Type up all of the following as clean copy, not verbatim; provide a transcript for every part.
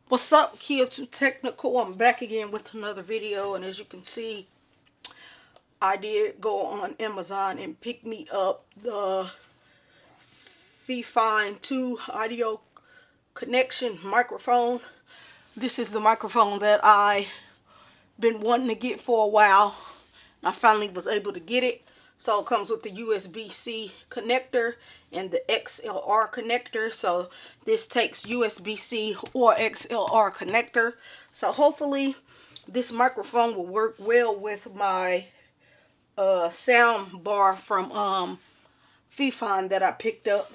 What's up, Kia Too Technical? I'm back again with another video, and as you can see, I did go on Amazon and pick me up the FIFINE 2 audio connection microphone. This is the microphone that I been wanting to get for a while. I finally was able to get it. So it comes with the USB-C connector and the XLR connector. So this takes USB-C or XLR connector. So hopefully this microphone will work well with my sound bar from FIFINE that I picked up.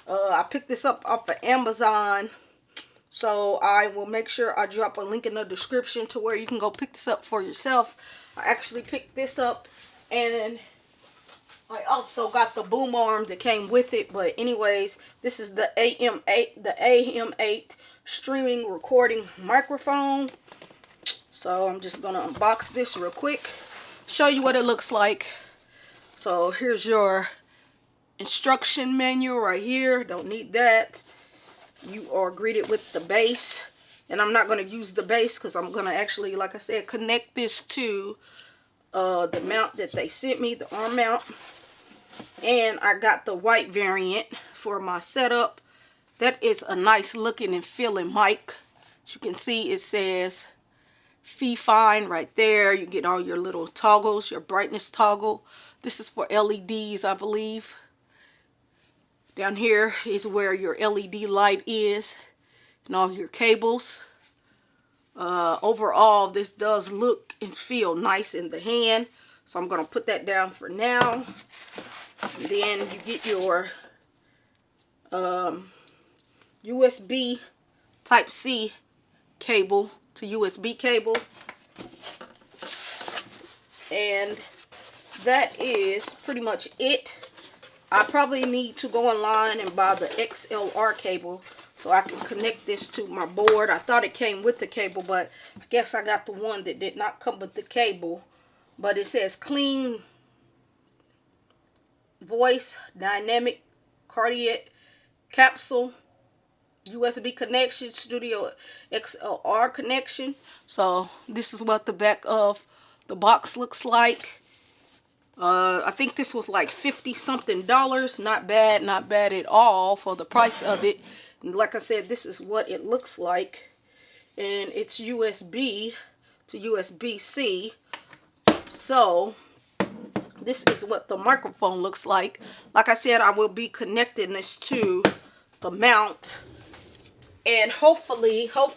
I picked this up off of Amazon. So I will make sure I drop a link in the description to where you can go pick this up for yourself. I actually picked this up, and I also got the boom arm that came with it. But anyways, this is the AM8 streaming recording microphone. So I'm just gonna unbox this real quick, show you what it looks like. So here's your instruction manual right here. Don't need that. You are greeted with the base, and I'm not going to use the base because I'm going to actually, like I said, connect this to the mount that they sent me, the arm mount. And I got the white variant for my setup. That is a nice looking and feeling mic. As you can see, it says FIFINE right there. You get all your little toggles, your brightness toggle. This is for LEDs, I believe. Down here is where your LED light is and all your cables. Overall, this does look and feel nice in the hand. So I'm going to put that down for now. And then you get your USB Type-C cable to USB cable. And that is pretty much it. I probably need to go online and buy the XLR cable so I can connect this to my board. I thought it came with the cable, but I guess I got the one that did not come with the cable. But it says clean voice dynamic cardiac capsule, USB connection, studio XLR connection. So this is what the back of the box looks like. I think this was like $50-something. Not bad at all for the price of it. And like I said, this is what it looks like. And it's USB to USB-C. So this is what the microphone looks like. Like I said, I will be connecting this to the mount. And hopefully I'll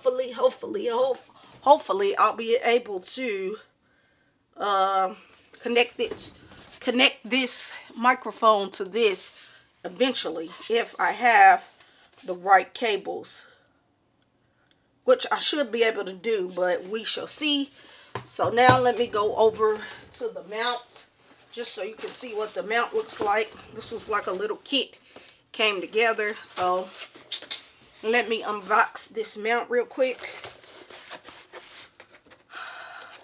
be able to connect this microphone to this eventually, if I have the right cables, which I should be able to do, but we shall see. So now let me go over to the mount, just so you can see what the mount looks like. This was like a little kit, came together. So let me unbox this mount real quick.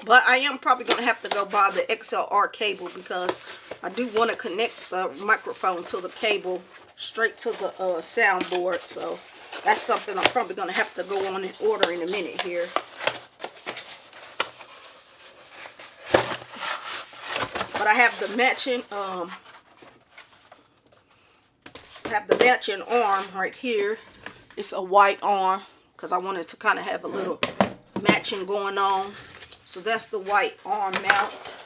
But I am probably going to have to go buy the XLR cable, because I do want to connect the microphone to the cable straight to the soundboard. So that's something I'm probably going to have to go on and order in a minute here. But I have the matching arm right here. It's a white arm because I wanted to kind of have a little matching going on. So that's the white arm mount.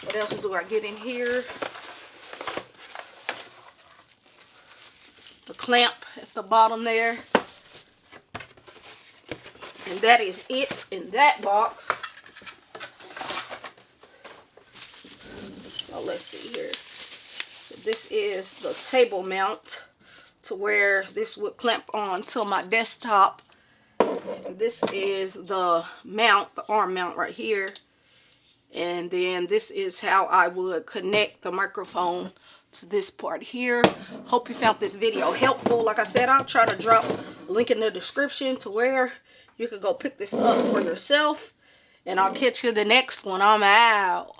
What else do I get in here? The clamp at the bottom there. And that is it in that box. So let's see here. So this is the table mount, to where this would clamp on to my desktop. This is the mount, the arm mount right here. And then this is how I would connect the microphone to this part here. Hope you found this video helpful. Like I said, I'll try to drop a link in the description to where you can go pick this up for yourself. And I'll catch you the next one. I'm out.